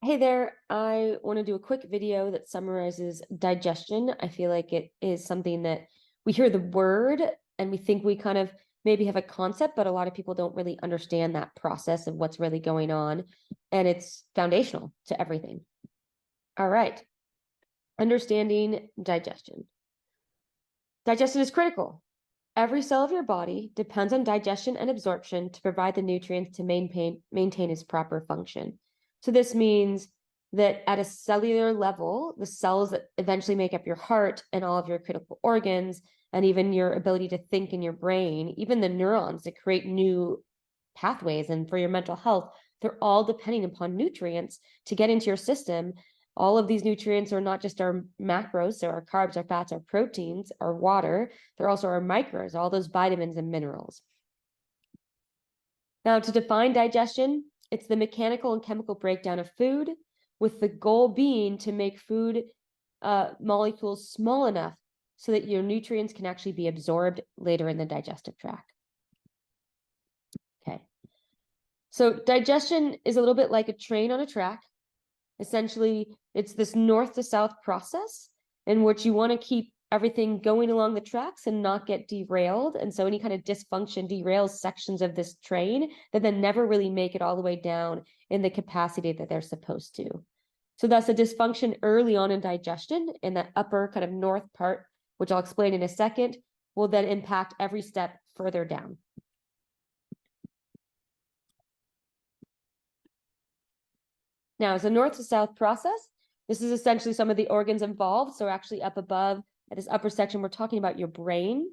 Hey there, I want to do a quick video that summarizes digestion. I feel like it is something that we hear the word and we think we kind of maybe have a concept, but a lot of people don't really understand that process of what's really going on. And it's foundational to everything. All right, understanding digestion. Digestion is critical. Every cell of your body depends on digestion and absorption to provide the nutrients to maintain its proper function. So this means that at a cellular level, the cells that eventually make up your heart and all of your critical organs, and even your ability to think in your brain, even the neurons that create new pathways and for your mental health, they're all depending upon nutrients to get into your system. All of these nutrients are not just our macros, so our carbs, our fats, our proteins, our water, they're also our micros, all those vitamins and minerals. Now, to define digestion, it's the mechanical and chemical breakdown of food, with the goal being to make food molecules small enough so that your nutrients can actually be absorbed later in the digestive tract. Okay. So digestion is a little bit like a train on a track. Essentially, it's this north to south process in which you want to keep everything going along the tracks and not get derailed. And so any kind of dysfunction derails sections of this train that then never really make it all the way down in the capacity that they're supposed to. So that's a dysfunction early on in digestion in that upper kind of north part, which I'll explain in a second, will then impact every step further down. Now, as a north to south process, this is essentially some of the organs involved. So actually up above at this upper section, we're talking about your brain.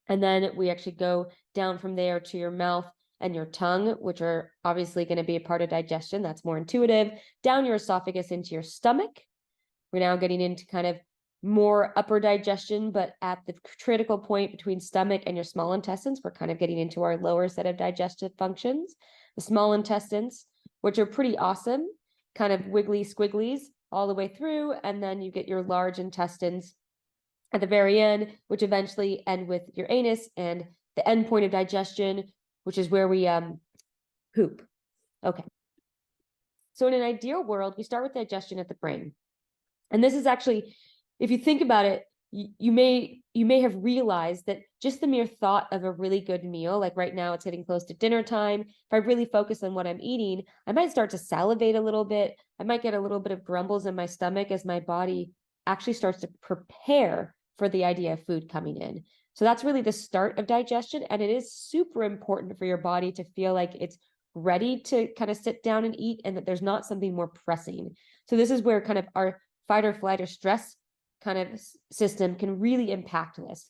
And then we actually go down from there to your mouth and your tongue, which are obviously going to be a part of digestion. That's more intuitive. Down your esophagus into your stomach. We're now getting into kind of more upper digestion, but at the critical point between stomach and your small intestines, we're kind of getting into our lower set of digestive functions. The small intestines, which are pretty awesome, kind of wiggly squigglies all the way through. And then you get your large intestines at the very end, which eventually end with your anus and the end point of digestion, which is where we poop. Okay. So in an ideal world, we start with digestion at the brain. And this is actually, if you think about it, you may have realized that just the mere thought of a really good meal, like right now it's getting close to dinner time. If I really focus on what I'm eating, I might start to salivate a little bit. I might get a little bit of grumbles in my stomach as my body actually starts to prepare for the idea of food coming in. So that's really the start of digestion. And it is super important for your body to feel like it's ready to kind of sit down and eat and that there's not something more pressing. So this is where kind of our fight or flight or stress kind of system can really impact this.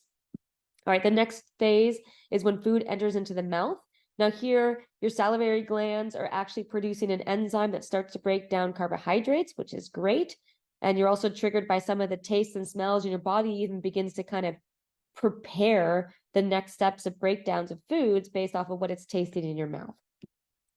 All right, the next phase is when food enters into the mouth. Now here, your salivary glands are actually producing an enzyme that starts to break down carbohydrates, which is great. And you're also triggered by some of the tastes and smells, and your body even begins to kind of prepare the next steps of breakdowns of foods based off of what it's tasting in your mouth.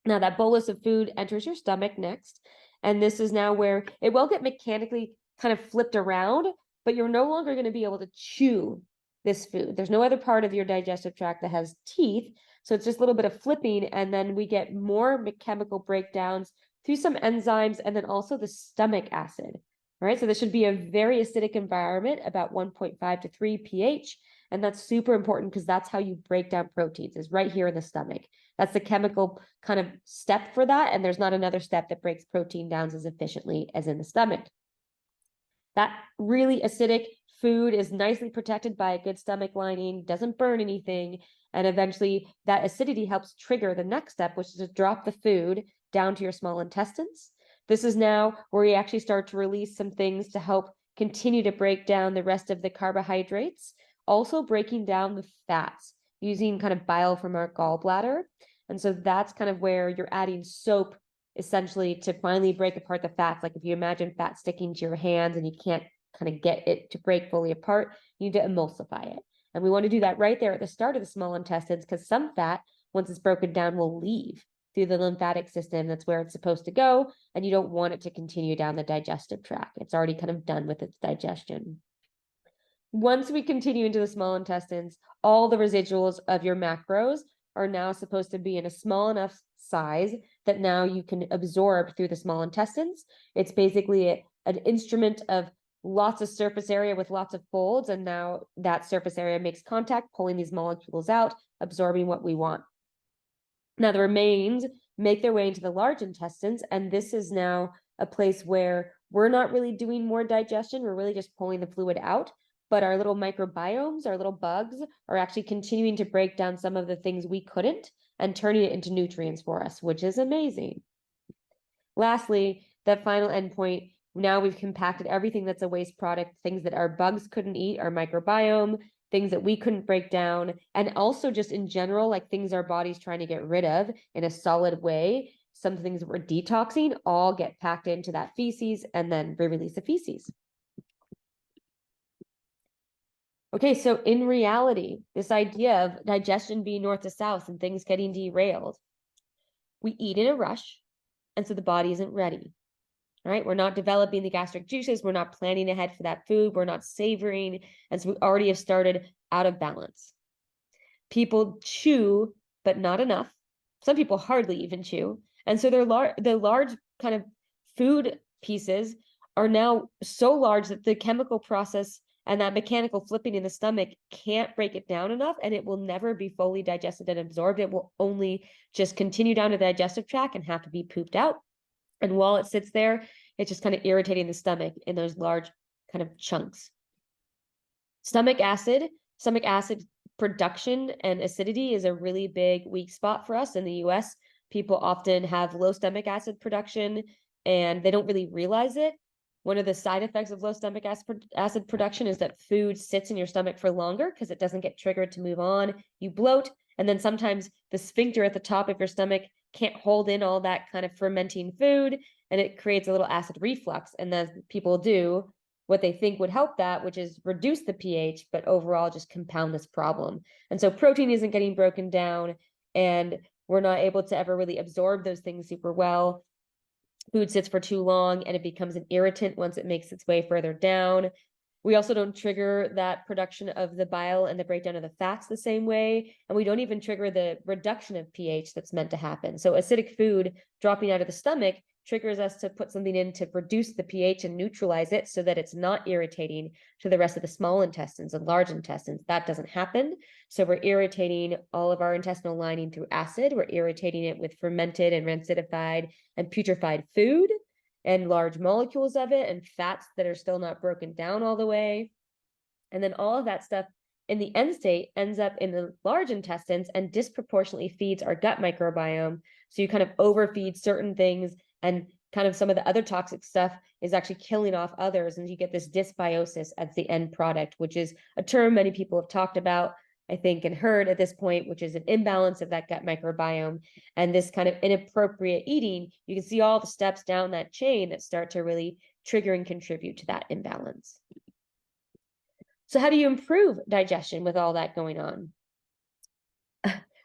Now that bolus of food enters your stomach next. And this is now where it will get mechanically kind of flipped around, but you're no longer going to be able to chew this food. There's no other part of your digestive tract that has teeth. So it's just a little bit of flipping. And then we get more chemical breakdowns through some enzymes and then also the stomach acid. All right. So this should be a very acidic environment, about 1.5 to 3 pH. And that's super important because that's how you break down proteins, is right here in the stomach. That's the chemical kind of step for that. And there's not another step that breaks protein down as efficiently as in the stomach. That really acidic food is nicely protected by a good stomach lining, doesn't burn anything. And eventually that acidity helps trigger the next step, which is to drop the food down to your small intestines. This is now where you actually start to release some things to help continue to break down the rest of the carbohydrates, also breaking down the fats using kind of bile from our gallbladder. And so that's kind of where you're adding soap essentially to finally break apart the fats. Like if you imagine fat sticking to your hands and you can't kind of get it to break fully apart, you need to emulsify it. And we want to do that right there at the start of the small intestines because some fat, once it's broken down, will leave through the lymphatic system. That's where it's supposed to go. And you don't want it to continue down the digestive tract. It's already kind of done with its digestion. Once we continue into the small intestines, all the residuals of your macros are now supposed to be in a small enough size that now you can absorb through the small intestines. It's basically an instrument of lots of surface area with lots of folds, and now that surface area makes contact, pulling these molecules out, absorbing what we want. Now the remains make their way into the large intestines, and this is now a place where we're not really doing more digestion, we're really just pulling the fluid out, but our little microbiomes, our little bugs, are actually continuing to break down some of the things we couldn't and turning it into nutrients for us, which is amazing. Lastly, that final endpoint, now we've compacted everything that's a waste product, things that our bugs couldn't eat, our microbiome, things that we couldn't break down, and also just in general, like things our body's trying to get rid of in a solid way. Some things that we're detoxing all get packed into that feces, and then we release the feces. Okay, so in reality, this idea of digestion being north to south and things getting derailed, we eat in a rush, and so the body isn't ready. All right, we're not developing the gastric juices, we're not planning ahead for that food, we're not savoring, and so we already have started out of balance. People chew, but not enough. Some people hardly even chew, and so the large kind of food pieces are now so large that the chemical process and that mechanical flipping in the stomach can't break it down enough, and it will never be fully digested and absorbed. It will only just continue down the digestive tract and have to be pooped out. And while it sits there, it's just kind of irritating the stomach in those large kind of chunks. Stomach acid production and acidity is a really big weak spot for us in the US. People often have low stomach acid production and they don't really realize it. One of the side effects of low stomach acid production is that food sits in your stomach for longer because it doesn't get triggered to move on. You bloat, and then sometimes the sphincter at the top of your stomach can't hold in all that kind of fermenting food, and it creates a little acid reflux. And then people do what they think would help that, which is reduce the pH, but overall just compound this problem. And so protein isn't getting broken down, and we're not able to ever really absorb those things super well. Food sits for too long and it becomes an irritant once it makes its way further down. We also don't trigger that production of the bile and the breakdown of the fats the same way. And we don't even trigger the reduction of pH that's meant to happen. So acidic food dropping out of the stomach triggers us to put something in to reduce the pH and neutralize it so that it's not irritating to the rest of the small intestines and large intestines. That doesn't happen. So we're irritating all of our intestinal lining through acid. We're irritating it with fermented and rancidified and putrefied food and large molecules of it and fats that are still not broken down all the way. And then all of that stuff in the end state ends up in the large intestines and disproportionately feeds our gut microbiome. So you kind of overfeed certain things, and kind of some of the other toxic stuff is actually killing off others. And you get this dysbiosis as the end product, which is a term many people have talked about, I think, and heard at this point, which is an imbalance of that gut microbiome. And this kind of inappropriate eating, you can see all the steps down that chain that start to really trigger and contribute to that imbalance. So how do you improve digestion with all that going on?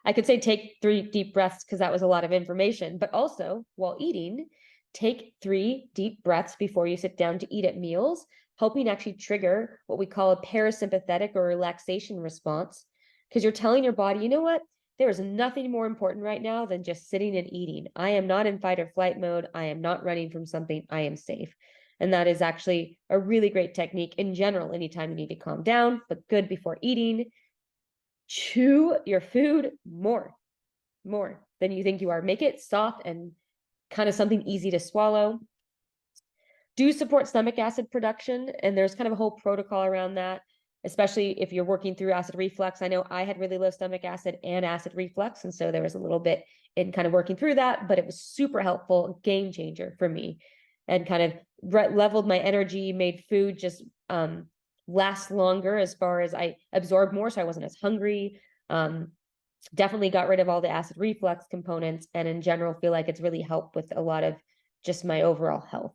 I could say take 3 deep breaths because that was a lot of information, but also while eating, take 3 deep breaths before you sit down to eat at meals, helping actually trigger what we call a parasympathetic or relaxation response, because you're telling your body, you know what, there is nothing more important right now than just sitting and eating. I am not in fight or flight mode. I am not running from something. I am safe. And that is actually a really great technique in general, anytime you need to calm down, but good before eating. Chew your food more than you think you are. Make it soft and kind of something easy to swallow. Do support stomach acid production, and there's kind of a whole protocol around that, especially if you're working through acid reflux. I know I had really low stomach acid and acid reflux, and so there was a little bit in kind of working through that, but it was super helpful, game changer for me, and kind of leveled my energy, made food just last longer as far as I absorbed more, so I wasn't as hungry. Definitely got rid of all the acid reflux components, and in general feel like it's really helped with a lot of just my overall health.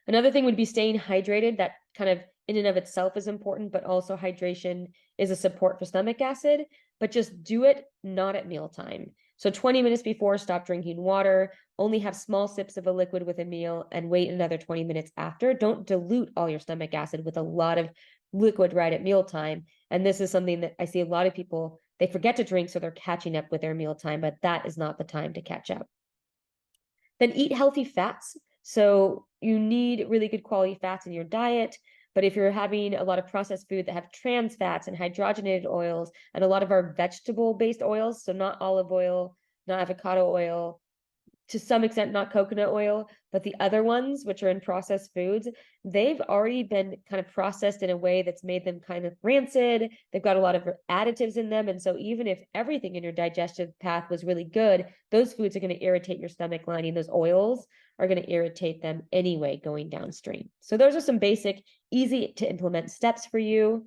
Another thing would be staying hydrated. That kind of in and of itself is important, but also hydration is a support for stomach acid, but just do it not at mealtime. So 20 minutes before, stop drinking water, only have small sips of a liquid with a meal, and wait another 20 minutes after. Don't dilute all your stomach acid with a lot of liquid right at mealtime. And this is something that I see a lot of people, they forget to drink, so they're catching up with their mealtime, but that is not the time to catch up. Then eat healthy fats. So you need really good quality fats in your diet. But if you're having a lot of processed food that have trans fats and hydrogenated oils and a lot of our vegetable-based oils, so not olive oil, not avocado oil, to some extent not coconut oil, but the other ones, which are in processed foods, they've already been kind of processed in a way that's made them kind of rancid. They've got a lot of additives in them. And so even if everything in your digestive path was really good, those foods are going to irritate your stomach lining. Those oils are going to irritate them anyway going downstream. So those are some basic, easy to implement steps for you.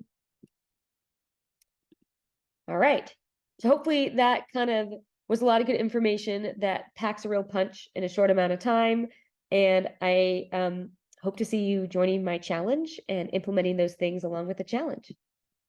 All right. So hopefully that kind of was a lot of good information that packs a real punch in a short amount of time. And I hope to see you joining my challenge and implementing those things along with the challenge.